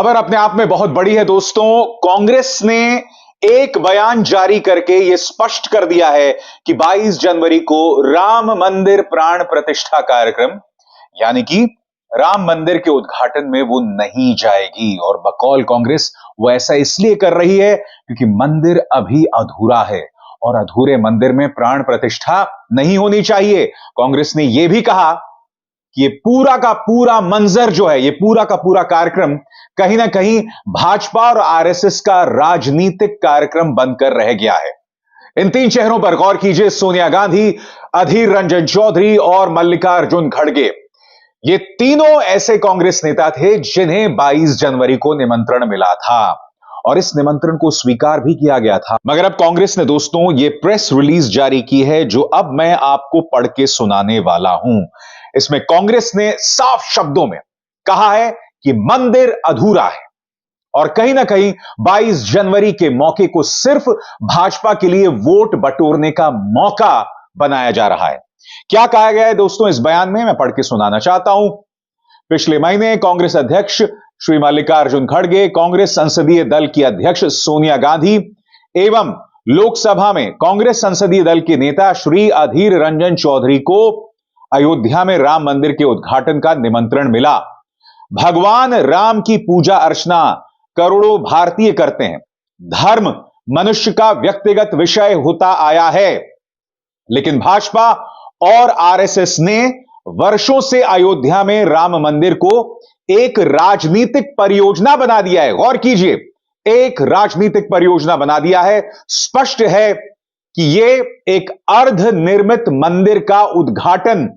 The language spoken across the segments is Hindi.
खबर अपने आप में बहुत बड़ी है दोस्तों। कांग्रेस ने एक बयान जारी करके यह स्पष्ट कर दिया है कि 22 जनवरी को राम मंदिर प्राण प्रतिष्ठा कार्यक्रम यानी कि राम मंदिर के उद्घाटन में वो नहीं जाएगी। और बकौल कांग्रेस वो ऐसा इसलिए कर रही है क्योंकि मंदिर अभी अधूरा है और अधूरे मंदिर में प्राण प्रतिष्ठा नहीं होनी चाहिए। कांग्रेस ने यह भी कहा कि ये पूरा का पूरा मंजर जो है, ये पूरा का पूरा कार्यक्रम कहीं ना कहीं भाजपा और आरएसएस का राजनीतिक कार्यक्रम बनकर रह गया है। इन तीन चेहरों पर गौर कीजिए, सोनिया गांधी, अधीर रंजन चौधरी और मल्लिकार्जुन खड़गे। ये तीनों ऐसे कांग्रेस नेता थे जिन्हें 22 जनवरी को निमंत्रण मिला था और इस निमंत्रण को स्वीकार भी किया गया था। मगर अब कांग्रेस ने दोस्तों ये प्रेस रिलीज जारी की है जो अब मैं आपको पढ़ के सुनाने वाला हूं। इसमें कांग्रेस ने साफ शब्दों में कहा है कि मंदिर अधूरा है और कहीं ना कहीं 22 जनवरी के मौके को सिर्फ भाजपा के लिए वोट बटोरने का मौका बनाया जा रहा है। क्या कहा गया है दोस्तों इस बयान में, मैं पढ़ के सुनाना चाहता हूं। पिछले महीने कांग्रेस अध्यक्ष श्री मल्लिकार्जुन खड़गे, कांग्रेस संसदीय दल की अध्यक्ष सोनिया गांधी एवं लोकसभा में कांग्रेस संसदीय दल के नेता श्री अधीर रंजन चौधरी को अयोध्या में राम मंदिर के उद्घाटन का निमंत्रण मिला। भगवान राम की पूजा अर्चना करोड़ों भारतीय करते हैं। धर्म मनुष्य का व्यक्तिगत विषय होता आया है, लेकिन भाजपा और आरएसएस ने वर्षों से अयोध्या में राम मंदिर को एक राजनीतिक परियोजना बना दिया है। गौर कीजिए, एक राजनीतिक परियोजना बना दिया है। स्पष्ट है कि यह एक अर्ध निर्मित मंदिर का उद्घाटन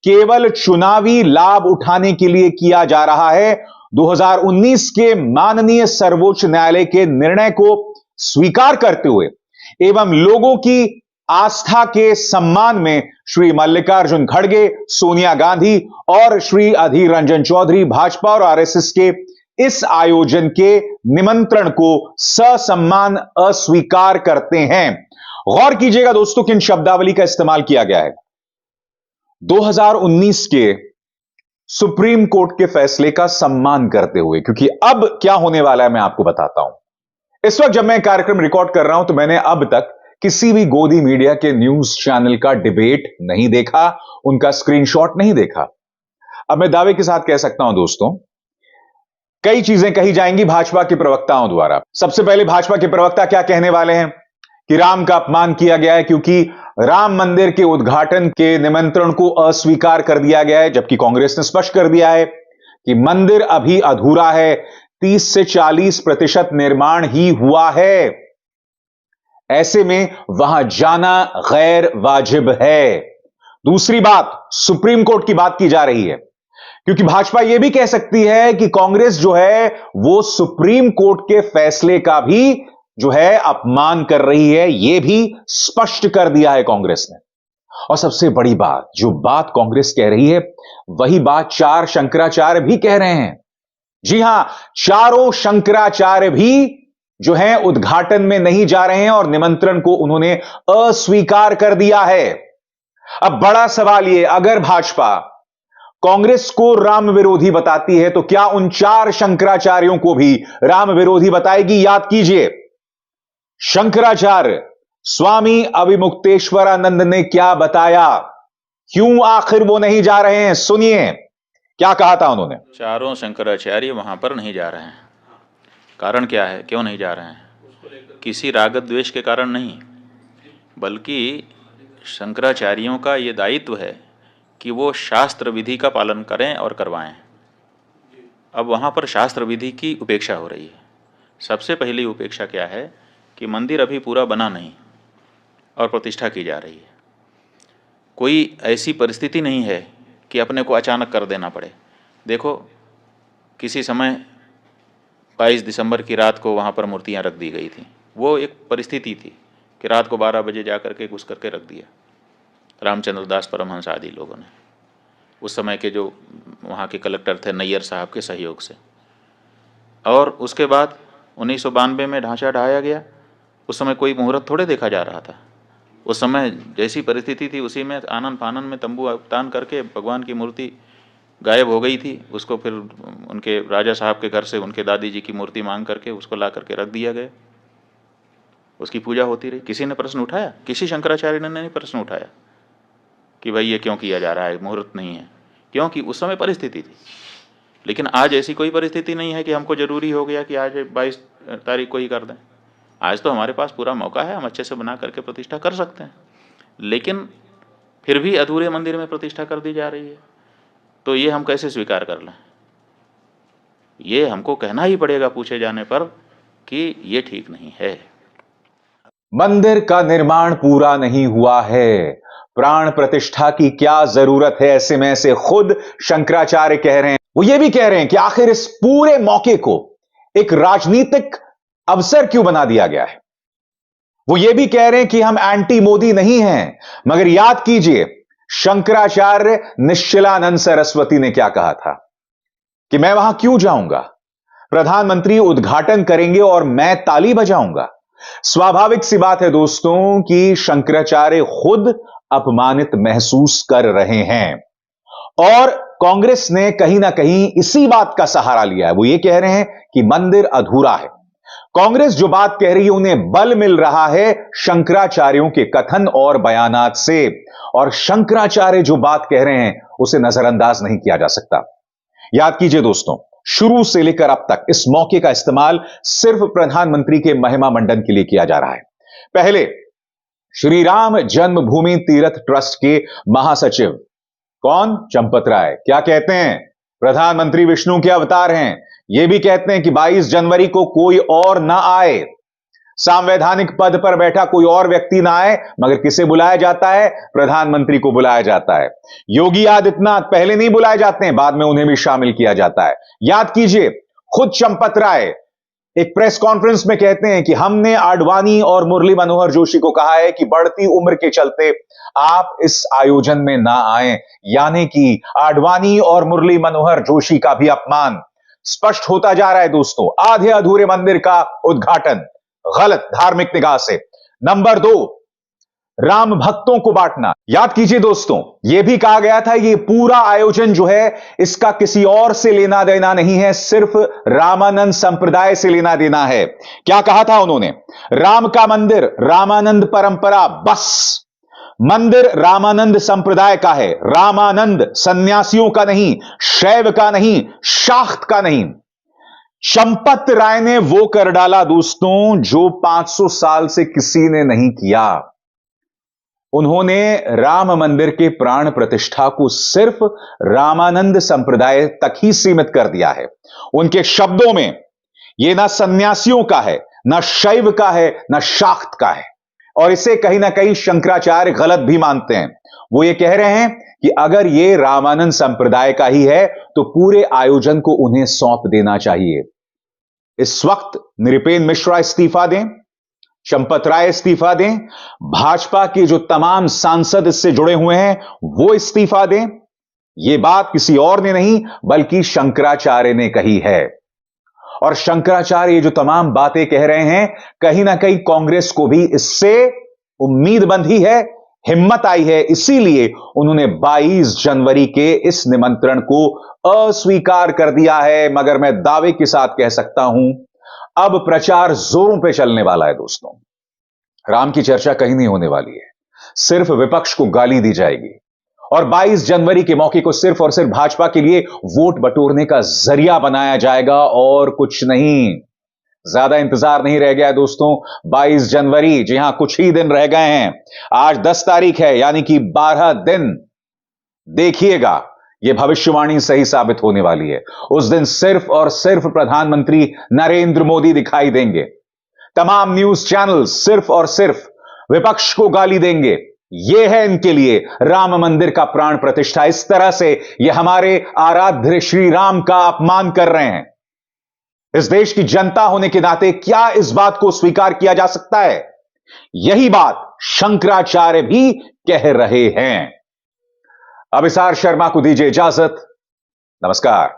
केवल चुनावी लाभ उठाने के लिए किया जा रहा है। 2019 के माननीय सर्वोच्च न्यायालय के निर्णय को स्वीकार करते हुए एवं लोगों की आस्था के सम्मान में श्री मल्लिकार्जुन खड़गे, सोनिया गांधी और श्री अधीर रंजन चौधरी भाजपा और आरएसएस के इस आयोजन के निमंत्रण को ससम्मान अस्वीकार करते हैं। गौर कीजिएगा दोस्तों किन शब्दावली का इस्तेमाल किया गया है। 2019 के सुप्रीम कोर्ट के फैसले का सम्मान करते हुए, क्योंकि अब क्या होने वाला है मैं आपको बताता हूं। इस वक्त जब मैं कार्यक्रम रिकॉर्ड कर रहा हूं तो मैंने अब तक किसी भी गोदी मीडिया के न्यूज चैनल का डिबेट नहीं देखा, उनका स्क्रीनशॉट नहीं देखा। अब मैं दावे के साथ कह सकता हूं दोस्तों, कई चीजें कही जाएंगी भाजपा के प्रवक्ताओं द्वारा। सबसे पहले भाजपा के प्रवक्ता क्या कहने वाले हैं कि राम का अपमान किया गया है क्योंकि राम मंदिर के उद्घाटन के निमंत्रण को अस्वीकार कर दिया गया है, जबकि कांग्रेस ने स्पष्ट कर दिया है कि मंदिर अभी अधूरा है, 30 से 40% निर्माण ही हुआ है। ऐसे में वहां जाना गैर वाजिब है। दूसरी बात, सुप्रीम कोर्ट की बात की जा रही है क्योंकि भाजपा यह भी कह सकती है कि कांग्रेस जो है वो सुप्रीम कोर्ट के फैसले का भी जो है अपमान कर रही है। यह भी स्पष्ट कर दिया है कांग्रेस ने। और सबसे बड़ी बात, जो बात कांग्रेस कह रही है वही बात चार शंकराचार्य भी कह रहे हैं। जी हां, चारों शंकराचार्य भी जो है उद्घाटन में नहीं जा रहे हैं और निमंत्रण को उन्होंने अस्वीकार कर दिया है। अब बड़ा सवाल यह, अगर भाजपा कांग्रेस को राम विरोधी बताती है तो क्या उन चार शंकराचार्यों को भी राम विरोधी बताएगी? याद कीजिए, शंकराचार्य स्वामी अविमुक्तेश्वरानंद ने क्या बताया, क्यों आखिर वो नहीं जा रहे हैं? सुनिए क्या कहा था उन्होंने। चारों शंकराचार्य वहां पर नहीं जा रहे हैं। कारण क्या है, क्यों नहीं जा रहे हैं? किसी राग द्वेष के कारण नहीं, बल्कि शंकराचार्यों का ये दायित्व है कि वो शास्त्र विधि का पालन करें और करवाएं। अब वहाँ पर शास्त्र विधि की उपेक्षा हो रही है। सबसे पहली उपेक्षा क्या है कि मंदिर अभी पूरा बना नहीं और प्रतिष्ठा की जा रही है। कोई ऐसी परिस्थिति नहीं है कि अपने को अचानक कर देना पड़े। देखो, किसी समय 22 दिसंबर की रात को वहाँ पर मूर्तियाँ रख दी गई थी। वो एक परिस्थिति थी कि रात को 12 बजे जा करके घुस करके रख दिया रामचंद्र दास परमहंस आदि लोगों ने, उस समय के जो वहाँ के कलेक्टर थे नैयर साहब के सहयोग से। और उसके बाद 1992 में ढांचा ढाया गया। उस समय कोई मुहूर्त थोड़े देखा जा रहा था। उस समय जैसी परिस्थिति थी उसी में आनन फानन में तंबू तान करके भगवान की मूर्ति गायब हो गई थी, उसको फिर उनके राजा साहब के घर से उनके दादी जी की मूर्ति मांग करके उसको ला करके रख दिया गया, उसकी पूजा होती रही। किसी ने प्रश्न उठाया? किसी शंकराचार्य ने नहीं प्रश्न उठाया कि भाई ये क्यों किया जा रहा है, मुहूर्त नहीं है, क्योंकि उस समय परिस्थिति थी। लेकिन आज ऐसी कोई परिस्थिति नहीं है कि हमको जरूरी हो गया कि आज 22 तारीख को ही कर दें। आज तो हमारे पास पूरा मौका है, हम अच्छे से बना करके प्रतिष्ठा कर सकते हैं, लेकिन फिर भी अधूरे मंदिर में प्रतिष्ठा कर दी जा रही है, तो ये हम कैसे स्वीकार कर लें? ये हमको कहना ही पड़ेगा पूछे जाने पर कि ये ठीक नहीं है। मंदिर का निर्माण पूरा नहीं हुआ है, प्राण प्रतिष्ठा की क्या जरूरत है? ऐसे में से खुद शंकराचार्य कह रहे हैं, वो ये भी कह रहे हैं कि आखिर इस पूरे मौके को एक राजनीतिक अवसर क्यों बना दिया गया है। वो ये भी कह रहे हैं कि हम एंटी मोदी नहीं हैं, मगर याद कीजिए शंकराचार्य निश्चलानंद सरस्वती ने क्या कहा था कि मैं वहां क्यों जाऊंगा, प्रधानमंत्री उद्घाटन करेंगे और मैं ताली बजाऊंगा। स्वाभाविक सी बात है दोस्तों कि शंकराचार्य खुद अपमानित महसूस कर रहे हैं और कांग्रेस ने कहीं ना कहीं इसी बात का सहारा लिया है। वो ये कह रहे हैं कि मंदिर अधूरा है। कांग्रेस जो बात कह रही है उन्हें बल मिल रहा है शंकराचार्यों के कथन और बयानात से, और शंकराचार्य जो बात कह रहे हैं उसे नजरअंदाज नहीं किया जा सकता। याद कीजिए दोस्तों, शुरू से लेकर अब तक इस मौके का इस्तेमाल सिर्फ प्रधानमंत्री के महिमा मंडन के लिए किया जा रहा है। पहले श्री राम जन्मभूमि तीर्थ ट्रस्ट के महासचिव कौन? चंपत राय क्या कहते हैं? प्रधानमंत्री विष्णु के अवतार हैं। यह भी कहते हैं कि 22 जनवरी को कोई और ना आए, संवैधानिक पद पर बैठा कोई और व्यक्ति ना आए, मगर किसे बुलाया जाता है? प्रधानमंत्री को बुलाया जाता है। योगी आदित्यनाथ पहले नहीं बुलाए जाते हैं, बाद में उन्हें भी शामिल किया जाता है। याद कीजिए, खुद चंपत राय एक प्रेस कॉन्फ्रेंस में कहते हैं कि हमने आडवाणी और मुरली मनोहर जोशी को कहा है कि बढ़ती उम्र के चलते आप इस आयोजन में ना आए, यानी कि आडवाणी और मुरली मनोहर जोशी का भी अपमान स्पष्ट होता जा रहा है दोस्तों। आधे अधूरे मंदिर का उद्घाटन गलत धार्मिक निगाह से। नंबर 2, राम भक्तों को बांटना। याद कीजिए दोस्तों, यह भी कहा गया था ये पूरा आयोजन जो है इसका किसी और से लेना देना नहीं है, सिर्फ रामानंद संप्रदाय से लेना देना है। क्या कहा था उन्होंने? राम का मंदिर रामानंद परंपरा, बस मंदिर रामानंद संप्रदाय का है, रामानंद सन्यासियों का नहीं, शैव का नहीं, शाक्त का नहीं। चंपत राय ने वो कर डाला दोस्तों जो 500 साल से किसी ने नहीं किया। उन्होंने राम मंदिर के प्राण प्रतिष्ठा को सिर्फ रामानंद संप्रदाय तक ही सीमित कर दिया है। उनके शब्दों में यह ना सन्यासियों का है, ना शैव का है, ना शाक्त का है, और इसे कहीं ना कहीं शंकराचार्य गलत भी मानते हैं। वो ये कह रहे हैं कि अगर ये रामानंद संप्रदाय का ही है तो पूरे आयोजन को उन्हें सौंप देना चाहिए। इस वक्त नृपेंद्र मिश्रा इस्तीफा दें, चंपत राय इस्तीफा दें, भाजपा के जो तमाम सांसद इससे जुड़े हुए हैं वो इस्तीफा दें। यह बात किसी और ने नहीं बल्कि शंकराचार्य ने कही है। और शंकराचार्य ये जो तमाम बातें कह रहे हैं, कहीं ना कहीं कांग्रेस को भी इससे उम्मीद बंधी है, हिम्मत आई है, इसीलिए उन्होंने 22 जनवरी के इस निमंत्रण को अस्वीकार कर दिया है। मगर मैं दावे के साथ कह सकता हूं अब प्रचार जोरों पे चलने वाला है दोस्तों। राम की चर्चा कहीं नहीं होने वाली है, सिर्फ विपक्ष को गाली दी जाएगी और 22 जनवरी के मौके को सिर्फ और सिर्फ भाजपा के लिए वोट बटोरने का जरिया बनाया जाएगा और कुछ नहीं। ज्यादा इंतजार नहीं रह गया दोस्तों। 22 जनवरी, जी हां, कुछ ही दिन रह गए हैं। आज 10 तारीख है, यानी कि 12 दिन। देखिएगा, यह भविष्यवाणी सही साबित होने वाली है। उस दिन सिर्फ और सिर्फ प्रधानमंत्री नरेंद्र मोदी दिखाई देंगे। तमाम न्यूज चैनल सिर्फ और सिर्फ विपक्ष को गाली देंगे। यह है इनके लिए राम मंदिर का प्राण प्रतिष्ठा। इस तरह से यह हमारे आराध्य श्री राम का अपमान कर रहे हैं। इस देश की जनता होने के नाते क्या इस बात को स्वीकार किया जा सकता है? यही बात शंकराचार्य भी कह रहे हैं। अभिसार शर्मा को दीजिए इजाजत। नमस्कार।